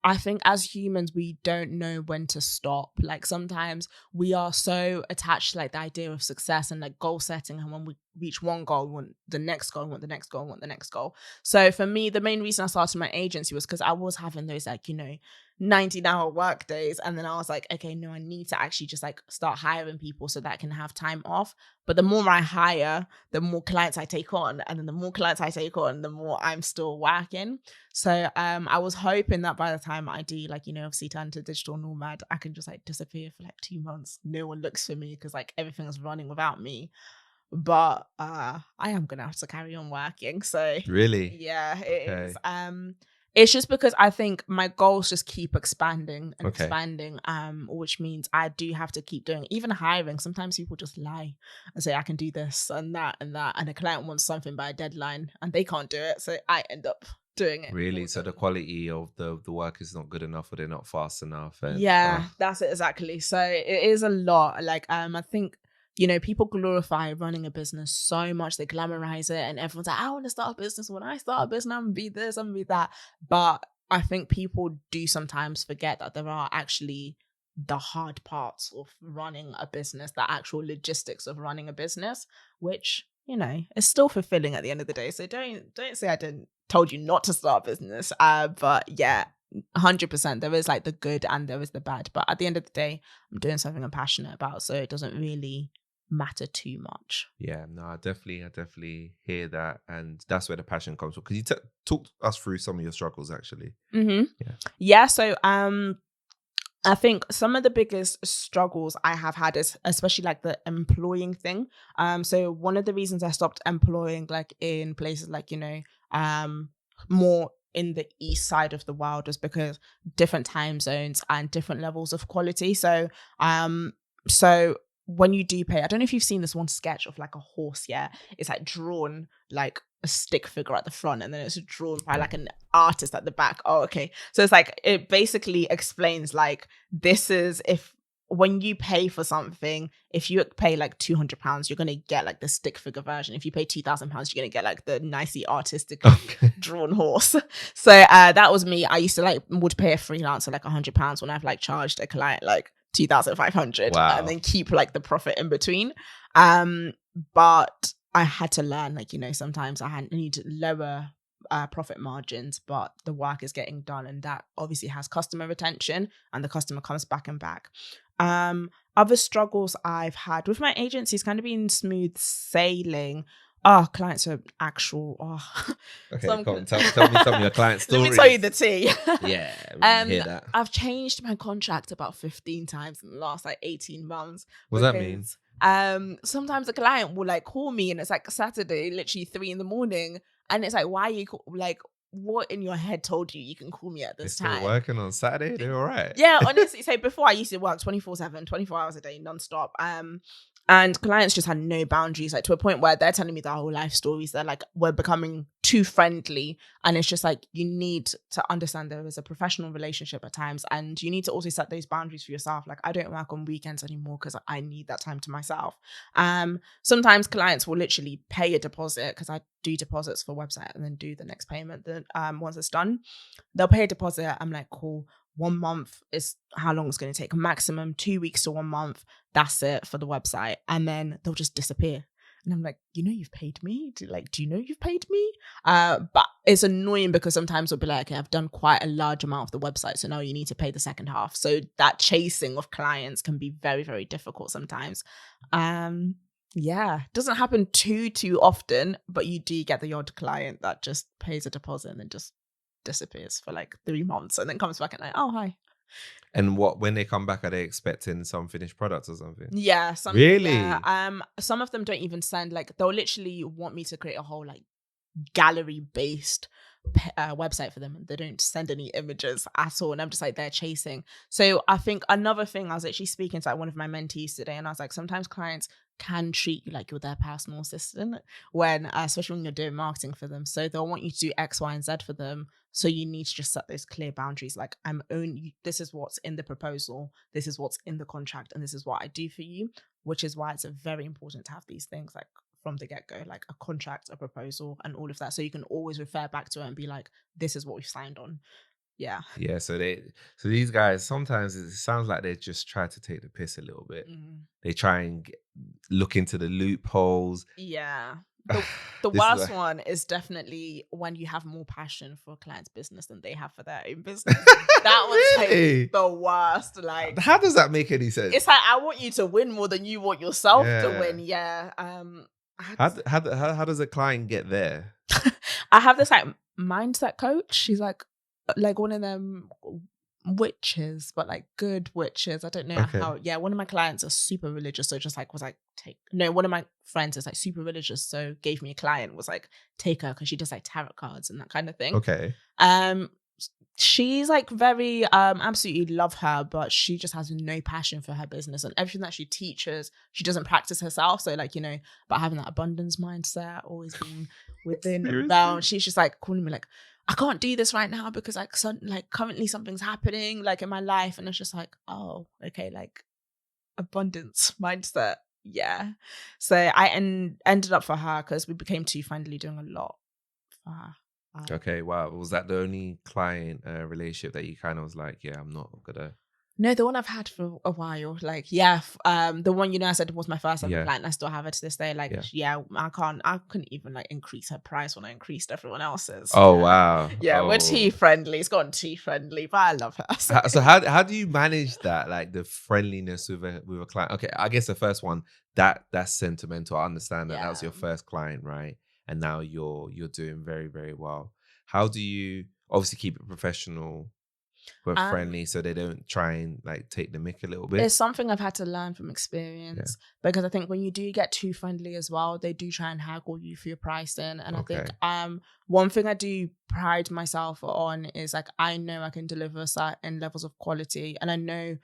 I think as humans, we don't know when to stop. Like, sometimes we are so attached to like the idea of success and like goal setting, and when reach one goal, we want the next goal, we want the next goal, we want the next goal. So for me, the main reason I started my agency was because I was having those like, 19-hour work days. And then I was like, okay, no, I need to actually just like start hiring people so that I can have time off. But the more I hire, the more clients I take on. And then the more clients I take on, the more I'm still working. So I was hoping that by the time I do like, obviously turn to digital nomad, I can just like disappear for like 2 months. No one looks for me because like everything is running without me. But I am gonna have to carry on working. So really, yeah, it is. It's just because I think my goals just keep expanding and expanding, which means I do have to keep doing, even hiring. Sometimes people just lie and say I can do this and that, and a client wants something by a deadline and they can't do it, so I end up doing it. Really? So the quality of the work is not good enough, or they're not fast enough. And, that's it exactly. So it is a lot. Like I think, people glorify running a business so much. They glamorize it and everyone's like, I want to start a business. When I start a business, I'm going to be this, I'm going to be that. But I think people do sometimes forget that there are actually the hard parts of running a business, the actual logistics of running a business, which, is still fulfilling at the end of the day. So don't say I didn't told you not to start a business. But yeah, 100%. There is like the good and there is the bad. But at the end of the day, I'm doing something I'm passionate about. So it doesn't really matter too much. Yeah, no, I definitely hear that, and that's where the passion comes from. Because you talk us through some of your struggles, actually. Yeah. So I think some of the biggest struggles I have had is especially like the employing thing. So one of the reasons I stopped employing like in places like more in the east side of the world was because different time zones and different levels of quality. So when you do pay, I don't know if you've seen this one sketch of like a horse, it's like drawn like a stick figure at the front and then it's drawn by like an artist at the back. Oh, okay. So it's like, it basically explains like, this is when you pay for something, if you pay like £200, you're going to get like the stick figure version. If you pay £2,000, you're going to get like the nicely artistically drawn horse. So that was me. I used to would pay a freelancer like £100 when I've like charged a client like 2,500 and then keep like the profit in between. But I had to learn sometimes I need to lower profit margins, but the work is getting done, and that obviously has customer retention and the customer comes back and back. Other struggles I've had with my agency has kind of been smooth sailing. Clients are actual. Okay, come on, tell me some of your client stories. Let me tell you the tea. Yeah, hear that. I've changed my contract about 15 times in the last 18 months. What does that mean? Sometimes a client will call me and it's Saturday, literally 3 a.m, and it's why are you what in your head told you can call me at this time? Still working on Saturday? They're all right. Yeah, honestly. So before I used to work 24/7, 24 hours a day, nonstop. And clients just had no boundaries, to a point where they're telling me their whole life stories. They're we're becoming too friendly. And it's just you need to understand there is a professional relationship at times. And you need to also set those boundaries for yourself. I don't work on weekends anymore because I need that time to myself. Sometimes clients will literally pay a deposit, because I do deposits for website and then do the next payment once it's done. They'll pay a deposit. I'm like, cool. 1 month is how long it's going to take. Maximum 2 weeks to 1 month. That's it for the website. And then they'll just disappear. And I'm like, you've paid me? Do you know you've paid me? But it's annoying because sometimes we'll be like, okay, I've done quite a large amount of the website, so now you need to pay the second half. So that chasing of clients can be very, very difficult sometimes. Doesn't happen too often, but you do get the odd client that just pays a deposit and then just disappears for 3 months and then comes back and oh, hi. And when they come back, are they expecting some finished products or something? Yeah. Really? Yeah. Some of them don't even send, they'll literally want me to create a whole gallery based website for them, and they don't send any images at all, and I'm just they're chasing. So I think another thing, I was actually speaking to one of my mentees today, and I was sometimes clients can treat you like you're their personal assistant when especially when you're doing marketing for them. So they'll want you to do X, Y, and Z for them. So you need to just set those clear boundaries. This is what's in the proposal, this is what's in the contract, and this is what I do for you, which is why it's very important to have these things from the get-go, a contract, a proposal, and all of that. So you can always refer back to it and be this is what we've signed on. Yeah. Yeah. So these guys, sometimes it sounds like they just try to take the piss a little bit. They try and look into the loopholes. Yeah. The This is worst one is definitely when you have more passion for a client's business than they have for their own business. That was Really? like the worst. Like, how does that make any sense? it's like, I want you to win more than you want yourself to win. Yeah. How does a client get there? I have this like mindset coach. She's like one of them witches, but like good witches. I don't know how. Yeah, one of my clients are super religious, so just like was like one of my friends is like super religious, so gave me a client, was like take her because she does like tarot cards and that kind of thing. Okay. She's like very absolutely love her, but she just has no passion for her business, and everything that she teaches she doesn't practice herself. So like, but having that abundance mindset, always being within bounds. She's just like calling me like, I can't do this right now because like currently something's happening like in my life, and it's just like, oh, okay, like abundance mindset. Yeah. So I ended up for her because we became too friendly, doing a lot for her. Okay, wow. Was that the only client relationship that you kind of was like, yeah, I'm not gonna? No, the one I've had for a while. Like, yeah, the one I said was my first ever client, and I still have her to this day. Like, I couldn't even like increase her price when I increased everyone else's. Oh wow. Yeah, we're tea friendly. It's gotten tea friendly, but I love her. So how do you manage that, like the friendliness with a client? Okay, I guess the first one that's sentimental. I understand that was your first client, right? And now you're doing very, very well. How do you obviously keep it professional but friendly so they don't try and like take the mick a little bit? It's something I've had to learn from experience, because I think when you do get too friendly as well, they do try and haggle you for your pricing. And I think one thing I do pride myself on is like, I know I can deliver certain levels of quality, and I know,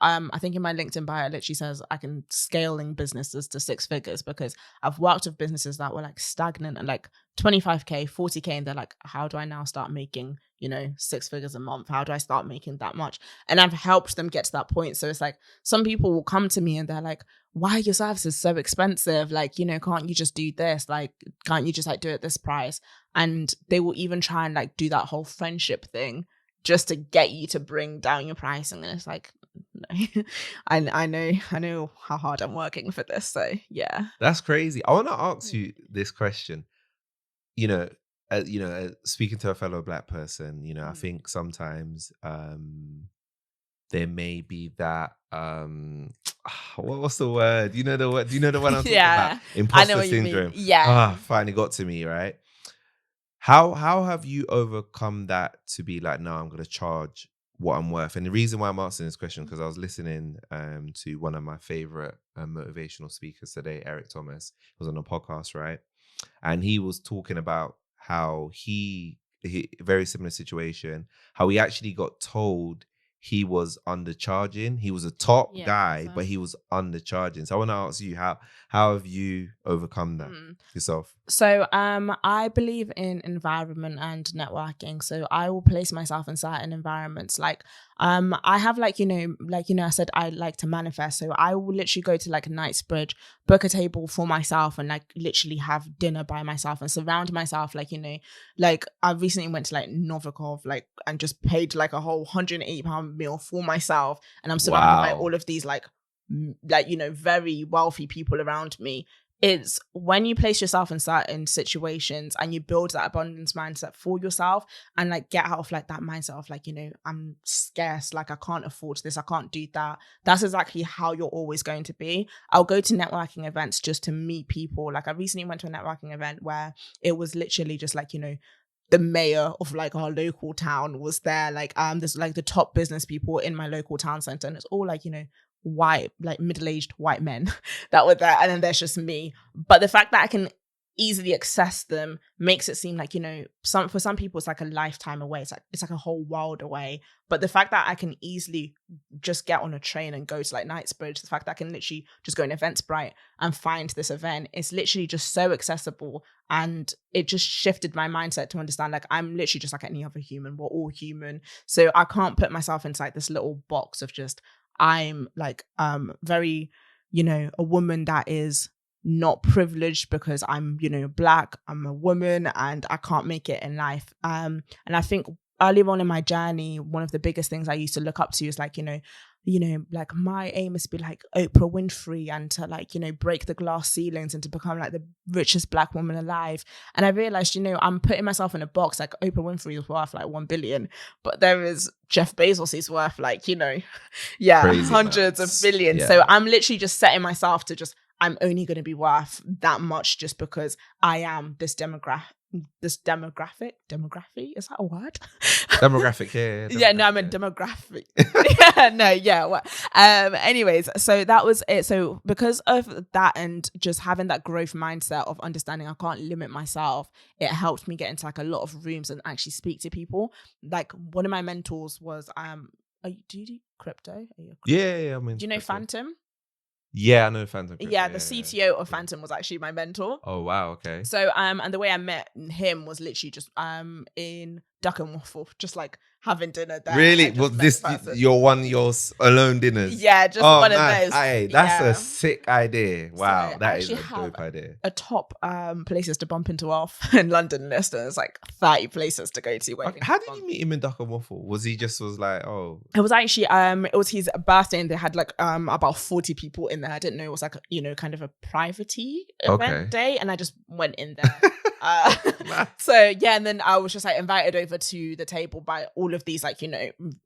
I think in my LinkedIn bio it literally says I can scaling businesses to 6 figures, because I've worked with businesses that were like stagnant and like 25k 40k, and they're like, how do I now start making 6 figures a month? How do I start making that much? And I've helped them get to that point. So it's like, some people will come to me and they're like, why are your services so expensive? Like, can't you just do this? Like, can't you just like do it this price? And they will even try and like do that whole friendship thing just to get you to bring down your pricing. And it's like, no. I know how hard I'm working for this. So yeah. That's crazy. I want to ask you this question. Speaking to a fellow Black person, I think sometimes there may be that what's the word? Do you know the word? Do you know the one I'm talking about? Imposter syndrome. Yeah. Finally got to me, right? How have you overcome that to be like, no, I'm gonna charge what I'm worth? And the reason why I'm asking this question, because I was listening to one of my favorite motivational speakers today, Eric Thomas. He was on a podcast, right? And he was talking about how he very similar situation, how he actually got told he was undercharging. He was a top guy, but he was undercharging. So I want to ask you, how have you overcome that yourself? So I believe in environment and networking. So I will place myself in certain environments. Like I have I said I like to manifest. So I will literally go to like Knightsbridge, book a table for myself, and like literally have dinner by myself and surround myself. Like I recently went to like Novikov, like, and just paid like a whole £180 meal for myself, and I'm surrounded by all of these like very wealthy people around me. It's when you place yourself in certain situations and you build that abundance mindset for yourself, and like get out of like that mindset of like, I'm scarce, like I can't afford this, I can't do that. That's exactly how you're always going to be. I'll go to networking events just to meet people. Like I recently went to a networking event where it was literally just like, the mayor of like our local town was there. Like there's like the top business people in my local town center, and it's all like, white, like middle-aged white men that were there, and then there's just me. But the fact that I can easily access them makes it seem like, for some people it's like a lifetime away. It's like a whole world away. But the fact that I can easily just get on a train and go to like Knightsbridge, the fact that I can literally just go in Eventbrite and find this event, it's literally just so accessible. And it just shifted my mindset to understand like I'm literally just like any other human. We're all human. So I can't put myself into like this little box of just, I'm like very, a woman that is not privileged because I'm, Black, I'm a woman and I can't make it in life. And I think earlier on in my journey, one of the biggest things I used to look up to is like, like my aim is to be like Oprah Winfrey and to like, break the glass ceilings and to become like the richest Black woman alive. And I realized, I'm putting myself in a box. Like Oprah Winfrey is worth like 1 billion, but there is Jeff Bezos is worth like, Crazy hundreds amounts. of billions. Yeah. So I'm literally just setting myself to I'm only going to be worth that much just because I am this demography. Is that a word? Demographic, yeah. Yeah, no, I meant demographic. Anyways, so that was it. So because of that and just having that growth mindset of understanding I can't limit myself, it helped me get into like a lot of rooms and actually speak to people. Like one of my mentors was, do you do crypto? Yeah. I mean, do you know crypto. Phantom? Yeah, I know Phantom. Crypto. Yeah, the CTO of Phantom was actually my mentor. Oh wow, okay. So and the way I met him was literally just in Duck and Waffle, just like having dinner there. Really? Was this your alone dinners? Yeah, just one of those. Aye, that's a sick idea. Wow, so that is a dope idea. A top places to bump into off in London list, and it's like 30 places to go to. How did you meet him in Duck and Waffle? Was he was like, oh? It was actually it was his birthday, and they had like about 40 people in there. I didn't know it was like kind of a private-y event day, and I just went in there. And then I was just like invited over to the table by all of these like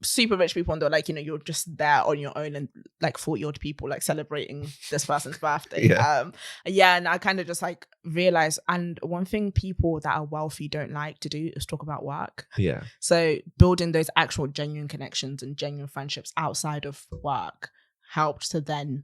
super rich people, and they're like you're just there on your own and like 40 odd people like celebrating this person's birthday. And I kind of just like realized, and one thing people that are wealthy don't like to do is talk about work. So building those actual genuine connections and genuine friendships outside of work helped to then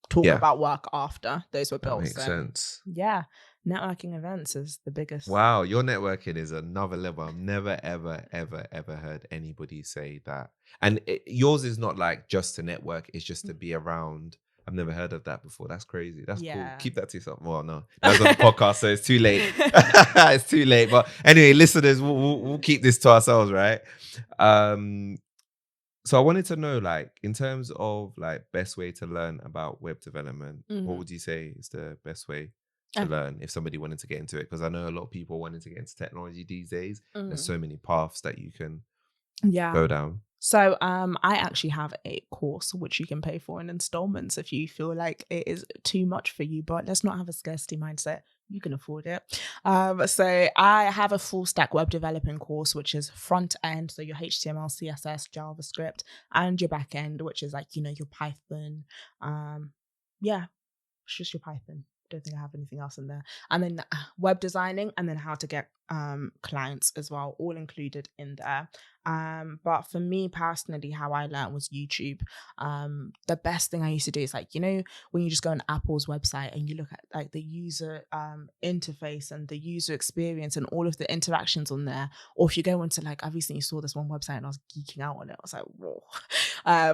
talk about work after those were built. That makes sense. Yeah. Networking events is the biggest. Wow, your networking is another level. I've never, ever, ever, ever heard anybody say that. And yours is not like just to network, it's just to be around. I've never heard of that before. That's crazy. That's cool. Keep that to yourself. Well, no, that's on the podcast, so it's too late. It's too late. But anyway, listeners, we'll keep this to ourselves, right? So I wanted to know, like, in terms of like best way to learn about web development, what would you say is the best way to learn if somebody wanted to get into it? Because I know a lot of people wanting to get into technology these days. There's so many paths that you can go down. So I actually have a course which you can pay for in installments if you feel like it is too much for you, but let's not have a scarcity mindset. You can afford it. So I have a full stack web developing course, which is front end, so your HTML, CSS, JavaScript, and your back end, which is like, your Python. It's just your Python. Don't think I have anything else in there. And then web designing, and then how to get clients as well, all included in there. But for me personally, how I learned was YouTube. The best thing I used to do is like, when you just go on Apple's website and you look at like the user interface and the user experience and all of the interactions on there, or if you go into like, I recently saw this one website and I was geeking out on it. I was like, whoa.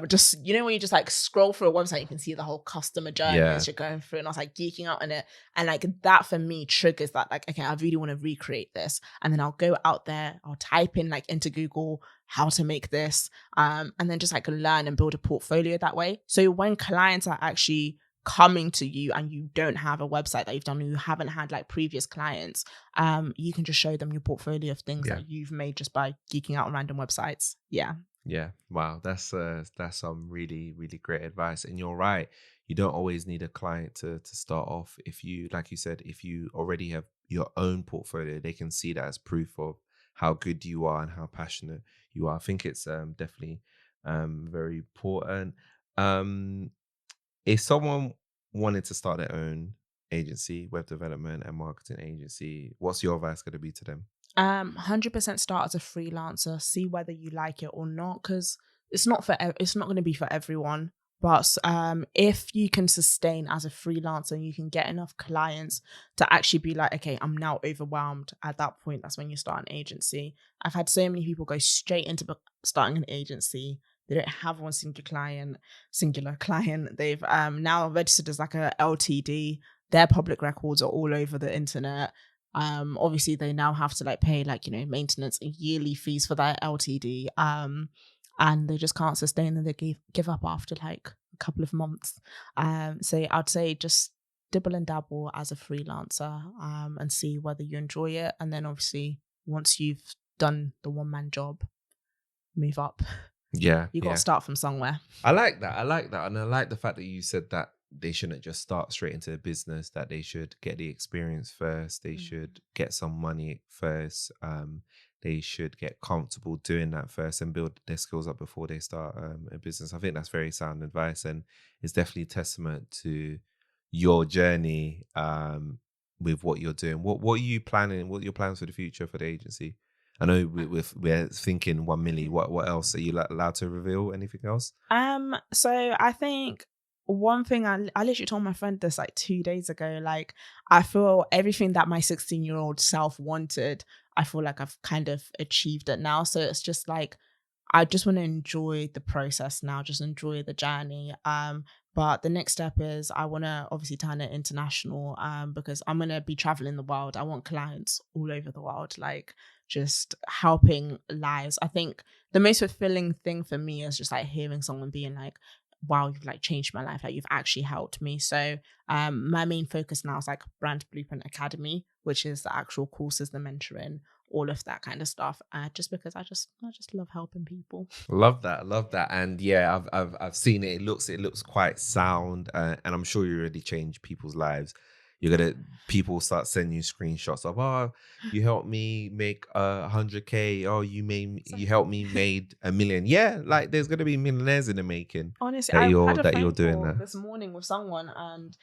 Just, when you just like scroll through a website, you can see the whole customer journey as you're going through, and I was like geeking out on it. And like that for me triggers that, like, okay, I really want to recreate this. And then I'll go out there, I'll type in like into Google how to make this, and then just like learn and build a portfolio that way. So when clients are actually coming to you and you don't have a website that you've done, or you haven't had like previous clients, you can just show them your portfolio of things that you've made just by geeking out on random websites. Yeah. Wow, that's some really, really great advice. And you're right, you don't always need a client to start off. If you, like you said, if you already have your own portfolio, they can see that as proof of how good you are and how passionate you are. I think it's definitely very important. If someone wanted to start their own agency, web development and marketing agency, what's your advice going to be to them? 100% start as a freelancer. See whether you like it or not, because it's not going to be for everyone. But if you can sustain as a freelancer and you can get enough clients to actually be like, okay, I'm now overwhelmed, at that point, that's when you start an agency. I've had so many people go straight into starting an agency. They don't have one singular client. They've now registered as like a LTD. Their public records are all over the internet. Obviously, they now have to like pay like, maintenance and yearly fees for that LTD. And they just can't sustain, and they give up after like a couple of months. So I'd say just dibble and dabble as a freelancer, and see whether you enjoy it. And then obviously once you've done the one-man job, move up. Yeah. You got to start from somewhere. I like that. And I like the fact that you said that they shouldn't just start straight into the business, that they should get the experience first. They should get some money first. They should get comfortable doing that first and build their skills up before they start a business. I think that's very sound advice, and it's definitely testament to your journey with what you're doing. What are you planning? What are your plans for the future for the agency? I know we're thinking 1 million. What else are you allowed to reveal? Anything else? So I think one thing I literally told my friend this like 2 days ago. Like, I feel everything that my 16-year-old self wanted, I feel like I've kind of achieved it now. So it's just like, I just want to enjoy the process now, just enjoy the journey. But the next step is I want to obviously turn it international, because I'm going to be traveling the world. I want clients all over the world, like just helping lives. I think the most fulfilling thing for me is just like hearing someone being like, wow, you've like changed my life, like you've actually helped me. So my main focus now is like Brand Blueprint Academy, which is the actual courses, the mentoring, all of that kind of stuff, just because I just love helping people. Love that. And yeah, I've seen it. It looks quite sound, and I'm sure you already changed people's lives. People start sending you screenshots of, oh, you helped me make 100K. Oh, you helped me made 1 million. Yeah, like there's gonna be millionaires in the making. Honestly, that I you're had a phone doing call that this morning with someone, and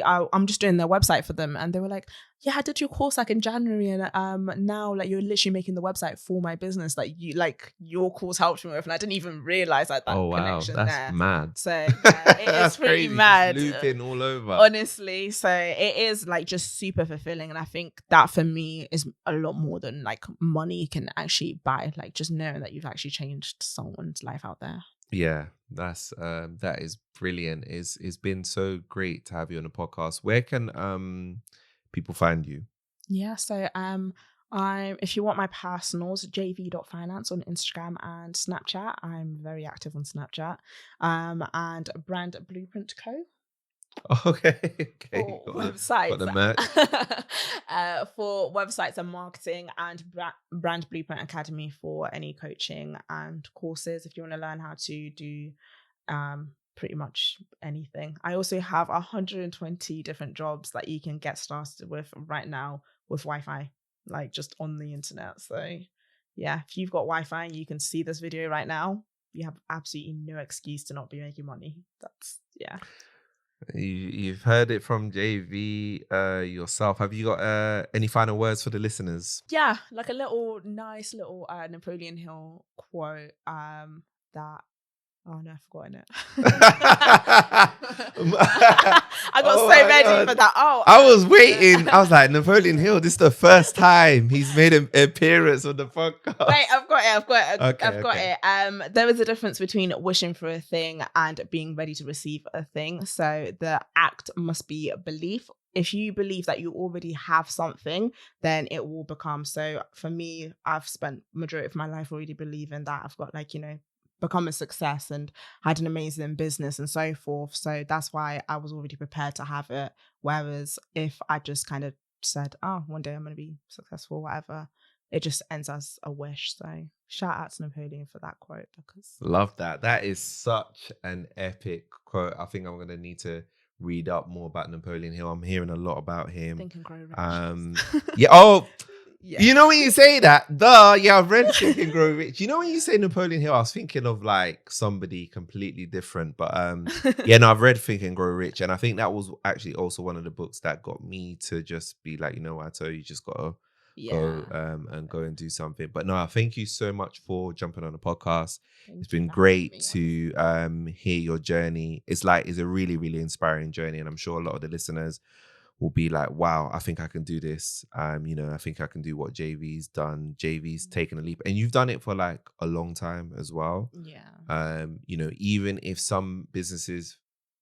I'm just doing their website for them, and they were like, yeah, I did your course like in January, and now like you're literally making the website for my business, like your course helped me with, and I didn't even realize like that connection that's there. mad. So yeah, it is pretty mad, looping all over, honestly. So it is like just super fulfilling, and I think that for me is a lot more than like money can actually buy, like just knowing that you've actually changed someone's life out there. Yeah, that is brilliant. It's been so great to have you on the podcast. Where can people find you? Yeah, so if you want my personals, jv.finance on Instagram and Snapchat. I'm very active on Snapchat. And Brand Blueprint Co. Okay. For websites. Got the merch. For websites and marketing, and Brand Blueprint Academy for any coaching and courses if you want to learn how to do pretty much anything. I also have 120 different jobs that you can get started with right now with Wi-Fi, like just on the internet. So yeah, if you've got Wi-Fi and you can see this video right now, you have absolutely no excuse to not be making money. That's You've heard it from JV yourself. Have you got any final words for the listeners? Yeah, like a nice little Napoleon Hill quote that oh no, I've forgotten it. I got so ready for that. Oh, I was waiting. I was like, Napoleon Hill, this is the first time he's made an appearance on the podcast. Wait, I've got it. Okay, I've got it. There is a difference between wishing for a thing and being ready to receive a thing. So the act must be belief. If you believe that you already have something, then it will become. So for me, I've spent majority of my life already believing that I've got become a success and had an amazing business and so forth. So that's why I was already prepared to have it. Whereas if I just kind of said, oh, one day I'm going to be successful, whatever, it just ends as a wish. So shout out to Napoleon for that quote. Because love that. That is such an epic quote. I think I'm going to need to read up more about Napoleon Hill. I'm hearing a lot about him. Think and Grow Rich. Yeah. Oh, yeah. You know when you say that, I've read Think and Grow Rich. You know when you say Napoleon Hill, I was thinking of like somebody completely different. But I've read Think and Grow Rich, and I think that was actually also one of the books that got me to just be like, you know what, I tell you just gotta go and do something. But no, thank you so much for jumping on the podcast. It's been great to hear your journey. It's a really, really inspiring journey, and I'm sure a lot of the listeners will be like, wow, I think I can do this. I think I can do what JV's done. JV's taken a leap, and you've done it for like a long time as well. Yeah. Even if some businesses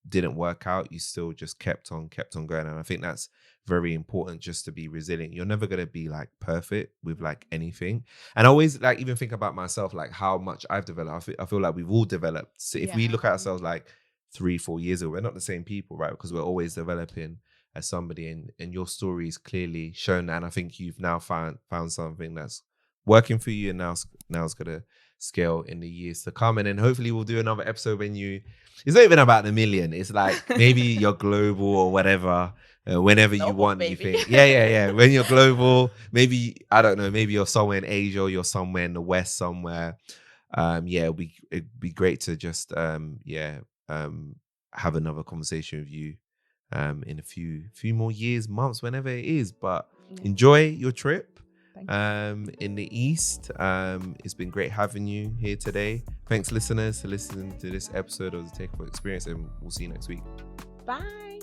didn't work out, you still just kept on going. And I think that's very important, just to be resilient. You're never going to be like perfect with like anything. And I always like even think about myself, like how much I've developed. I feel like we've all developed. So if we look at ourselves like 3-4 years ago, we're not the same people, right? Because we're always developing as somebody, and your story is clearly shown that. And I think you've now found something that's working for you, and now it's gonna scale in the years to come. And then hopefully we'll do another episode when it's not even about the million. It's like maybe you're global or whatever. Whenever you want, baby. You think, yeah. When you're global, maybe, I don't know, maybe you're somewhere in Asia or you're somewhere in the West somewhere. It'd be great to just have another conversation with you in a few more years, months, whenever it is. But enjoy your trip in the East. It's been great having you here today. Thanks, listeners, for listening to this episode of the Takeoff Experience, and we'll see you next week. Bye.